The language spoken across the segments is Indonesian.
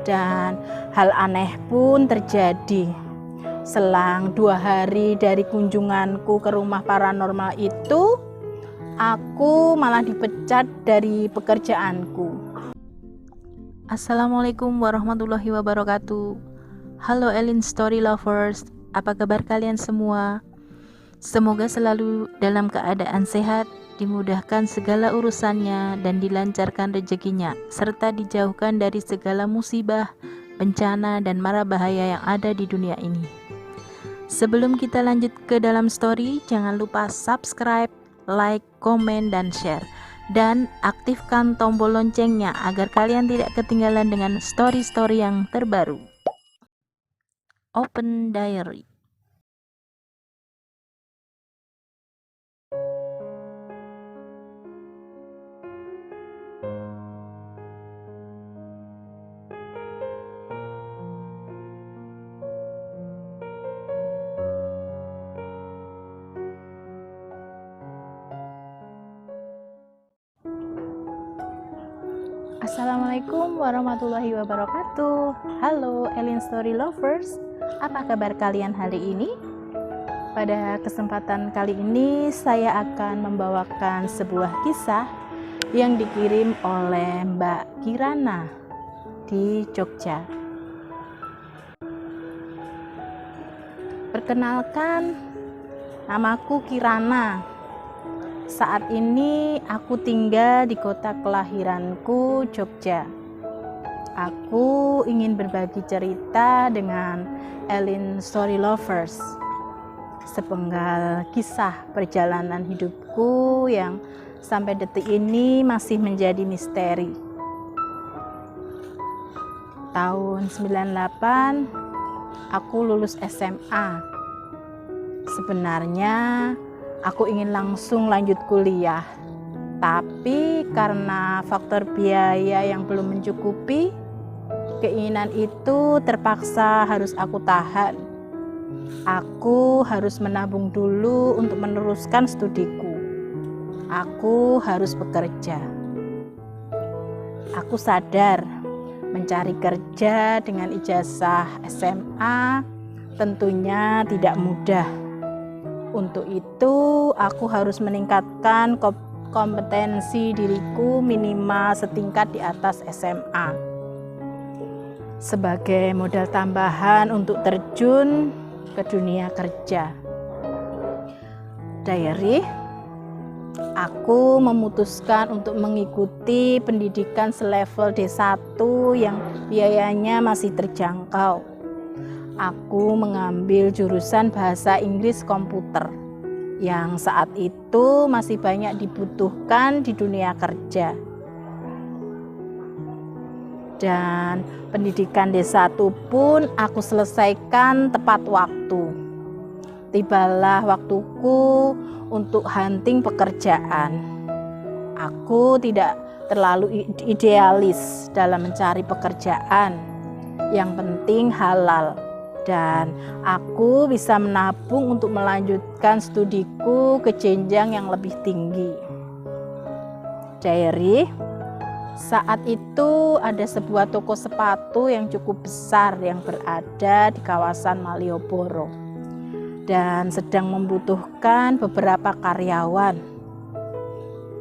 Dan hal aneh pun terjadi. Selang 2 hari dari kunjunganku ke rumah paranormal itu, aku malah dipecat dari pekerjaanku. Assalamualaikum warahmatullahi wabarakatuh. Halo Elin Story Lovers, apa kabar kalian semua? Semoga selalu dalam keadaan sehat, dimudahkan segala urusannya dan dilancarkan rezekinya, serta dijauhkan dari segala musibah, bencana, dan mara bahaya yang ada di dunia ini. Sebelum kita lanjut ke dalam story, jangan lupa subscribe, like, komen, dan share. Dan aktifkan tombol loncengnya agar kalian tidak ketinggalan dengan story-story yang terbaru. Open Diary. Assalamualaikum warahmatullahi wabarakatuh. Halo Elin Story Lovers, apa kabar kalian hari ini? Pada kesempatan kali ini saya akan membawakan sebuah kisah yang dikirim oleh Mbak Kirana di Jogja. Perkenalkan, namaku Kirana. Saat ini aku tinggal di kota kelahiranku, Jogja. Aku ingin berbagi cerita dengan Elin Story Lovers, sepenggal kisah perjalanan hidupku yang sampai detik ini masih menjadi misteri. Tahun 98 aku lulus SMA. Sebenarnya aku ingin langsung lanjut kuliah, tapi karena faktor biaya yang belum mencukupi, keinginan itu terpaksa harus aku tahan. Aku harus menabung dulu untuk meneruskan studiku. Aku harus bekerja. Aku sadar mencari kerja dengan ijazah SMA tentunya tidak mudah. Untuk itu, aku harus meningkatkan kompetensi diriku minimal setingkat di atas SMA. Sebagai modal tambahan untuk terjun ke dunia kerja. Diary, aku memutuskan untuk mengikuti pendidikan selevel D1 yang biayanya masih terjangkau. Aku mengambil jurusan bahasa Inggris komputer yang saat itu masih banyak dibutuhkan di dunia kerja. Dan pendidikan D1 pun aku selesaikan tepat waktu. Tibalah waktuku untuk hunting pekerjaan. Aku tidak terlalu idealis dalam mencari pekerjaan. Yang penting halal. Dan aku bisa menabung untuk melanjutkan studiku ke jenjang yang lebih tinggi. Diary, saat itu ada sebuah toko sepatu yang cukup besar yang berada di kawasan Malioboro dan sedang membutuhkan beberapa karyawan.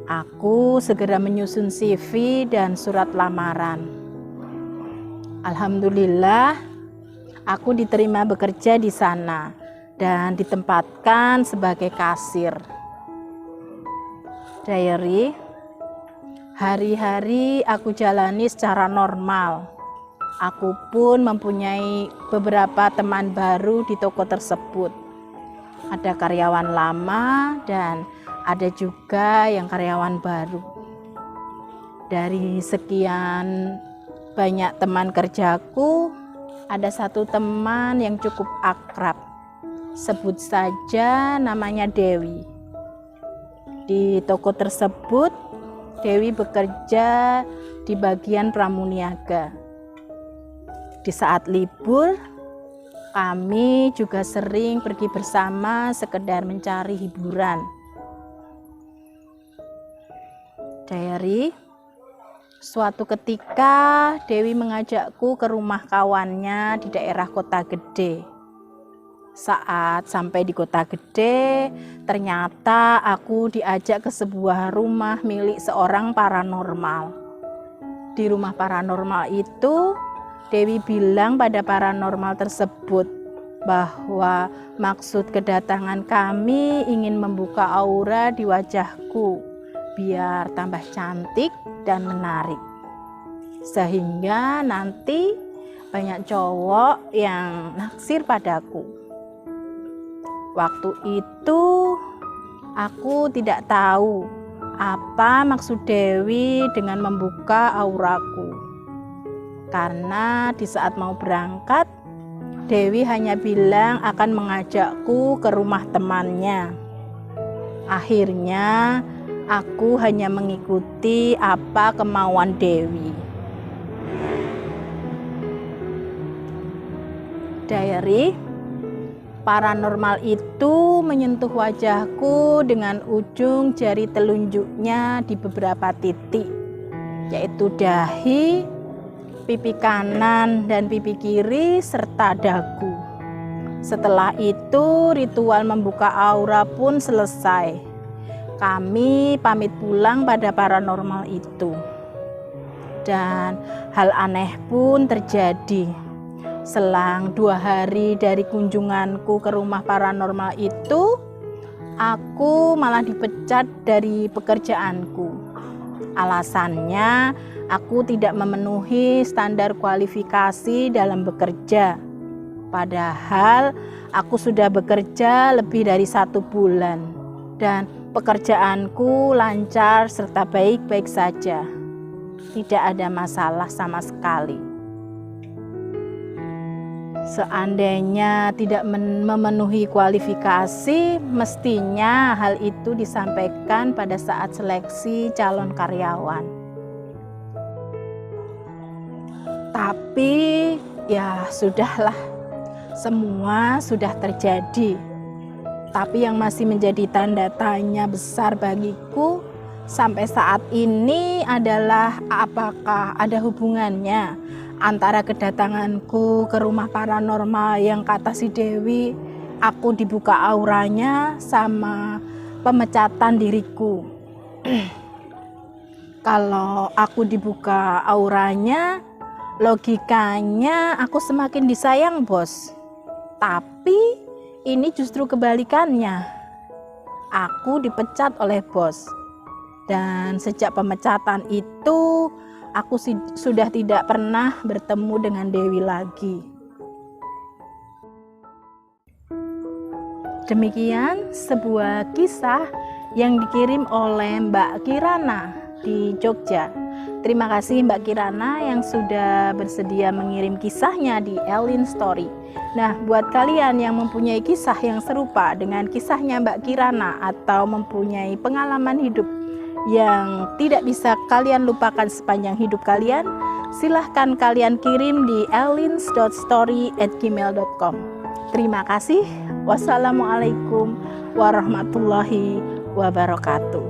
Aku segera menyusun CV dan surat lamaran. Alhamdulillah, aku diterima bekerja di sana dan ditempatkan sebagai kasir. Diary, hari-hari aku jalani secara normal. Aku pun mempunyai beberapa teman baru di toko tersebut. Ada karyawan lama dan ada juga yang karyawan baru. Dari sekian banyak teman kerjaku, ada satu teman yang cukup akrab, sebut saja namanya Dewi. Di toko tersebut, Dewi bekerja di bagian pramuniaga. Di saat libur, kami juga sering pergi bersama sekedar mencari hiburan. Diary, Suatu ketika Dewi mengajakku ke rumah kawannya di daerah kota gede. Saat sampai di kota gede, ternyata aku diajak ke sebuah rumah milik seorang paranormal. Di rumah paranormal itu, Dewi bilang pada paranormal tersebut bahwa maksud kedatangan kami ingin membuka aura di wajahku biar tambah cantik dan menarik, sehingga nanti banyak cowok yang naksir padaku. Waktu itu aku tidak tahu apa maksud Dewi dengan membuka auraku, karena di saat mau berangkat Dewi hanya bilang akan mengajakku ke rumah temannya. Akhirnya aku hanya mengikuti apa kemauan Dewi. Diary, paranormal itu menyentuh wajahku dengan ujung jari telunjuknya di beberapa titik, yaitu dahi, pipi kanan dan pipi kiri, serta dagu. Setelah itu ritual membuka aura pun selesai. Kami pamit pulang pada paranormal itu. Dan hal aneh pun terjadi. Selang 2 hari dari kunjunganku ke rumah paranormal itu, aku malah dipecat dari pekerjaanku. Alasannya, aku tidak memenuhi standar kualifikasi dalam bekerja. Padahal aku sudah bekerja lebih dari 1 bulan dan pekerjaanku lancar serta baik-baik saja. Tidak ada masalah sama sekali. Seandainya tidak memenuhi kualifikasi, mestinya hal itu disampaikan pada saat seleksi calon karyawan. Tapi ya sudahlah, semua sudah terjadi. Tapi yang masih menjadi tanda tanya besar bagiku sampai saat ini adalah apakah ada hubungannya antara kedatanganku ke rumah paranormal yang kata si Dewi aku dibuka auranya sama pemecatan diriku. Kalau aku dibuka auranya, logikanya aku semakin disayang, bos. Tapi ini justru kebalikannya. Aku dipecat oleh bos. Dan sejak pemecatan itu aku sudah tidak pernah bertemu dengan Dewi lagi. Demikian sebuah kisah yang dikirim oleh Mbak Kirana di Jogja. Terima kasih Mbak Kirana yang sudah bersedia mengirim kisahnya di Ellen Story. Nah, buat kalian yang mempunyai kisah yang serupa dengan kisahnya Mbak Kirana atau mempunyai pengalaman hidup yang tidak bisa kalian lupakan sepanjang hidup kalian, silahkan kalian kirim di ellins.story@gmail.com. Terima kasih. Wassalamualaikum warahmatullahi wabarakatuh.